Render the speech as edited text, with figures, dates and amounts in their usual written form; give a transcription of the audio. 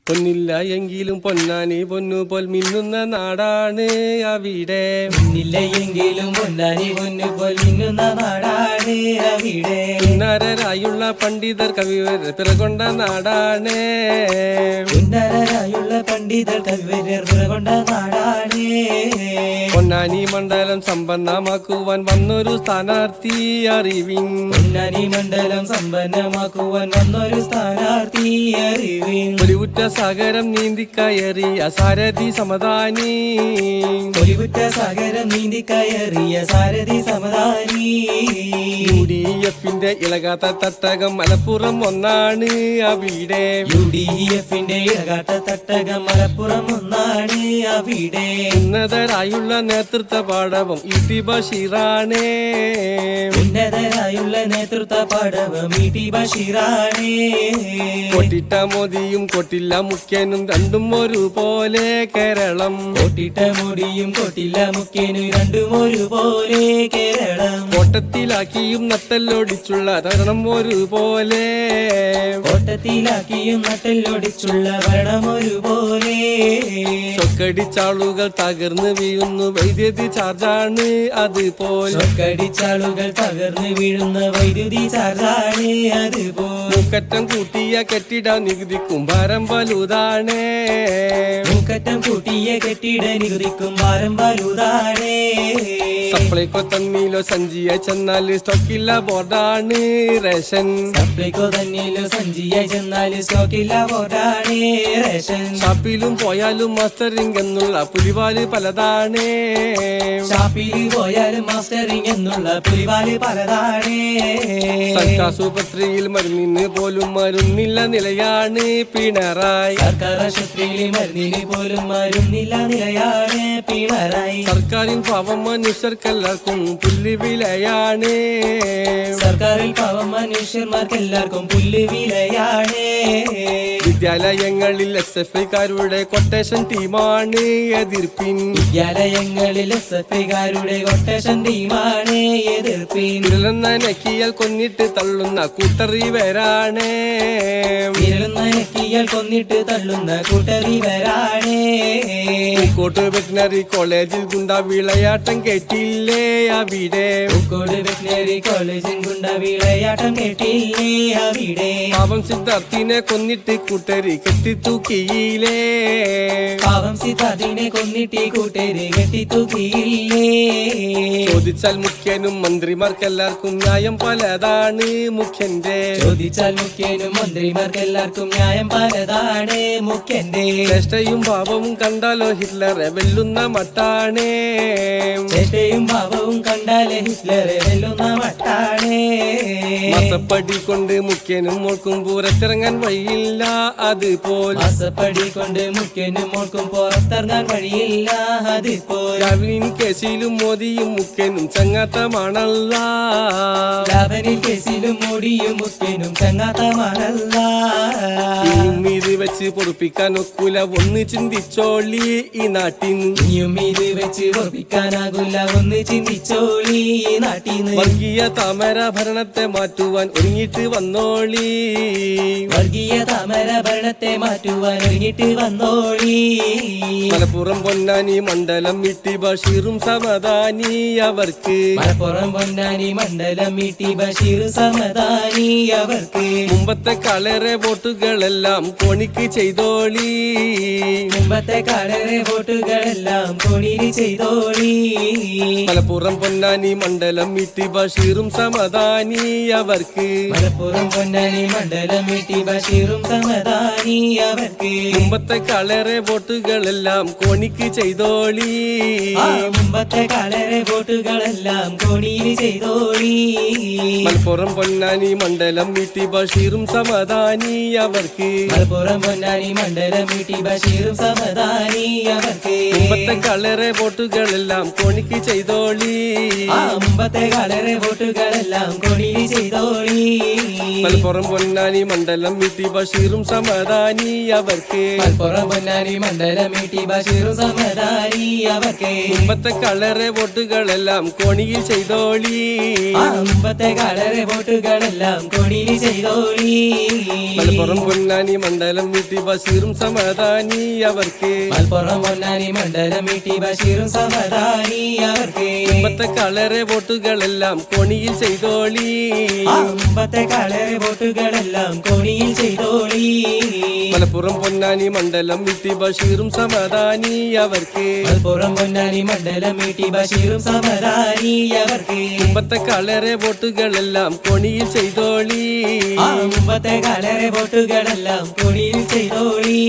പൊന്നില്ല എങ്കിലും പൊന്നാനി പൊന്നുപോൽ മിന്നുന്ന നാടാണ് അവിടെ. പൊന്നില്ല എങ്കിലും പൊന്നാനി പൊന്നുപോൽ മിന്നുന്ന നാടാണ് അവിടെ. ഉന്നതരായുള്ള പണ്ഡിതർ കവിവർ പിറകൊണ്ട നാടാണ്. ഉന്നതരായുള്ള പണ്ഡിതർ കവിവർ പിറകൊണ്ട നാടാണ്. പൊന്നാനി മണ്ഡലം സമ്പന്നമാക്കുവാൻ വന്നൊരു സ്ഥാനാർത്ഥി അറിവിൻ. പൊന്നാനി മണ്ഡലം സമ്പന്നമാക്കുവാൻ വന്നൊരു സ്ഥാനാർത്ഥി അറിവിൻ. ഒലിവുറ്റ സാഗരം നീന്തിക്കയറിയ സാരഥി സമദാനി. ഒലിവുറ്റ സാഗരം നീന്തിക്കയറിയ സാരഥി സമദാനി. UDF-ന്റെ ഇളകാത്ത തട്ടകം മലപ്പുറം ഒന്നാണ് അവിടെ. UDF-ന്റെ ഇളകാത്ത തട്ടകം മലപ്പുറം ഒന്നാണ് അവിടെ. ഉന്നതരായുള്ള നേതൃത്വ പാടവം ET ബഷീറാണ്. ഉന്നതരായുള്ള നേതൃത്വ പാടവം ET ബഷീറാണ്. കൊട്ടിട്ട മോദിയും കൊട്ടില്ല മുഖ്യനും രണ്ടും ഒരുപോലെ കേരളം. കൊട്ടിട്ട മോദിയും കൊട്ടില്ല മുഖ്യനും രണ്ടും ഒരുപോലെ കേരളം. കോട്ടത്തിലാക്കിയും നട്ടല്ലൊടിച്ചുള്ള ഭരണം ഒരുപോലെ. കോട്ടത്തിലാക്കിയും നട്ടല്ലൊടിച്ചുള്ള ഭരണം ഒരുപോലെ. ചൊക്കടിച്ചാളുകൾ തകർന്ന് വീഴുന്നു വൈദ്യുതി ചാർജാണ് അതുപോൽ. ചൊക്കടിച്ചാളുകൾ തകർന്ന് വീഴുന്ന വൈദ്യുതി ചാർജാണ് അതുപോൽ. മൂക്കറ്റം കൂട്ടിയ കെട്ടിട നികുതിക്കും ഭാരം വലുതാണ്. മൂക്കറ്റം കൂട്ടിയ കെട്ടിട നികുതിക്കും ഭാരം വലുതാണ്. സപ്ലൈക്കോ തന്നീലോ സഞ്ചിയ ചെന്നാൽ സ്റ്റോക്കില്ല ബോർഡാണ് റേഷൻ. സപ്ലൈക്കോ തന്നീലോ സഞ്ചിയ ചെന്നാൽ സ്റ്റോക്കില്ല ബോർഡാണ് റേഷൻ. ഷാപ്പിലും പോയാലും മാസ്റ്ററിംഗ് എന്നുള്ള പുലിവാല് പലതാണ്. ഷാപ്പിൽ പോയാലും മാസ്റ്ററിംഗ് എന്നുള്ള പുലിവാല് പലതാണ്. സർക്കാർ മരുന്നിന് പോലും മരുന്നില്ല നിലയാണ് പിണറായി. സർക്കാർ ആശുപത്രിയിൽ മരുന്നിന് പോലും മരുന്നില്ല നിലയാണ് പിണറായി. സർക്കാരിൽ പാവം മനുഷ്യർക്കെല്ലാവർക്കും പുല്ല് വിലയാണ്. സർക്കാരിൽ പാവം മനുഷ്യന്മാർക്കെല്ലാവർക്കും പുല്ല് വിലയാണ്. വിദ്യാലയങ്ങളിൽ SFIക്കാരുടെ കൊട്ടേഷൻ ടീമാണ് എതിർപ്പിൻ. വിദ്യാലയങ്ങളിൽ SFIക്കാരുടെ കൊട്ടേഷൻ ടീമാണ് എതിർപ്പിൻ. നക്കിയാൽ കൊന്നിട്ട് തള്ളുന്ന കൂട്ടറിവരാണ്. നക്കിയാൽ കൊന്നിട്ട് തള്ളുന്ന കൂട്ടറിവരാണ്. പൂക്കോട്ട് വെറ്റിനറി കോളേജിൽ ഗുണ്ട വിളയാട്ടം കേട്ടില്ലേ അവിടെ. പൂക്കോട് വെറ്റിനറി കോളേജിൽ ഗുണ്ട വിളയാട്ടം കേട്ടില്ലേ അവിടെ. പാവം സിദ്ധാർത്ഥിനെ കൊന്നിട്ട് കൂട്ടരി കെട്ടിത്തൂക്കിയില്ലേ. പാവം സിദ്ധാർത്ഥിനെ കൊന്നിട്ട് കൂട്ടരി കെട്ടിത്തൂക്കിയില്ലേ. ചോദിച്ചാൽ മുഖ്യനും മന്ത്രിമാർക്കെല്ലാവർക്കും ന്യായം പലതാണ് മുഖ്യന്റെ. ചോദിച്ചാൽ മുഖ്യനും മന്ത്രിമാർക്കെല്ലാവർക്കും ന്യായം പലതാണ് മുഖ്യന്റെ. ചേഷ്ടയും ഭാവവും കണ്ടാലോ ഹിറ്റ്ലറെ വെല്ലുന്ന മട്ടാണ്. ചേഷ്ടയും ഭാവവും കണ്ടാലേ ഹിറ്റ്ലറെ വെല്ലുന്ന മട്ടാണ്. മാസപ്പടി കൊണ്ട് മുഖ്യനും മോൾക്കും പുറത്തിറങ്ങാൻ വഴിയില്ല അതുപോൽ. മാസപ്പടി കൊണ്ട് മുഖ്യനും മോൾക്കും പുറത്തിറങ്ങാൻ വഴിയില്ല അതുപോൽ. ലാവ്ലിൻ കേസിലും മോദിയും മുഖ്യനും ചങ്ങാത്തമാണല്ല. ലാവനിൽ കേസിലും മോഡിയും മുഖ്യനും ചങ്ങാത്തമാണല്ല. ഇനിയും ഇത് വെച്ച് പൊറുപ്പിക്കാൻ ഒക്കൂല ഒന്ന് ചിന്തിച്ചോളി ഈ നാട്ടിന്. ഇനിയും ഇത് വെച്ച് പൊറുപ്പിക്കാനാകില്ല ഒന്ന് ചിന്തിച്ചോളി ഈ നാട്ടിന്ന്. വർഗീയ താമര ഭരണത്തെ മാറ്റുവാൻ ഒരുങ്ങിട്ട് വന്നോളി. വർഗീയ താമര ഭരണത്തെ മാറ്റുവാൻ ഒരുങ്ങിട്ട് വന്നോളി. മലപ്പുറം പൊന്നാനി മണ്ഡലം ET ബഷീറും സമദാനി അവർക്ക്. മലപ്പുറം പൊന്നാനി മണ്ഡലം ET ബഷീർ സമദാനി അവർക്ക്. മുമ്പത്തെ കളറെ വോട്ടുകളെല്ലാം കോണിക്ക് ചെയ്തോളി. മുമ്പത്തെ കളറെ വോട്ടുകളെല്ലാം കോണിയിൽ ചെയ്തോളി. മലപ്പുറം പൊന്നാനി മണ്ഡലം ET ബഷീറും സമദാനി അവർക്ക്. മലപ്പുറം പൊന്നാനി മണ്ഡലം ET ബഷീറും സമദാനി അവർക്ക്. മുമ്പത്തെ കളറെ വോട്ടുകളെല്ലാം കോണിക്ക് ചെയ്തോളി. മുമ്പത്തെ കളറെ വോട്ടുകളെല്ലാം കോണിയിൽ ചെയ്തോളി. മലപ്പുറം പൊന്നാനി മണ്ഡലം ET ബഷീറും സമദാനി അവർക്ക്. മലപ്പുറം പൊന്നാനി മണ്ഡലം ET ബഷീറും സമദാനി അവർക്ക്. മുമ്പത്തെ കളറെ വോട്ടുകളെല്ലാം കോണിക്ക് ചെയ്തോളി. മുമ്പത്തെ കളറെ വോട്ടുകളെല്ലാം കൊടിയിൽ ചെയ്തോളി മലപ്പുറം പൊന്നാനി മണ്ഡലം വീട്ടി ബഷീറും സമാധാനി അവർക്ക് മലപ്പുറം പൊന്നാനി മണ്ഡലം വീട്ടി ബഷീറും സമാധാനി അവർക്ക് മുമ്പത്തെ കളറെ വോട്ടുകളെല്ലാം കോണിയിൽ ചെയ്തോളി മുമ്പത്തെ കളറെ വോട്ടുകളെല്ലാം കൊടിയിൽ ചെയ്തോളി മലപ്പുറം പൊന്നാനി മണ്ഡലം വീട്ടി ബഷീറും സമാധാനി അവർക്ക് മലപ്പുറം പൊന്നാനി മണ്ഡലം വീട്ടി ബഷീറും സമാധാനി അവർക്ക് മുമ്പത്തെ കളറെ വോട്ടുകളെല്ലാം കോണിയിൽ ചെയ്തോളി മുമ്പത്തെ കളറെ വോട്ടുകളെല്ലാം കോണിയിൽ ചെയ്തോളി മലപ്പുറം പൊന്നാനി മണ്ഡലം വീട്ടി ബഷീറും സമാധാനി അവർക്ക് മലപ്പുറം പൊന്നാനി മണ്ഡലം വീട്ടി ബഷീറും സമാധാനി അവർക്ക് മുമ്പത്തെ കളറെ വോട്ടുകളെല്ലാം കോണിയിൽ ചെയ്തോളി മുമ്പത്തെ കളറെ വോട്ടുകളെല്ലാം കൊടിയിൽ ചെയ്തോളി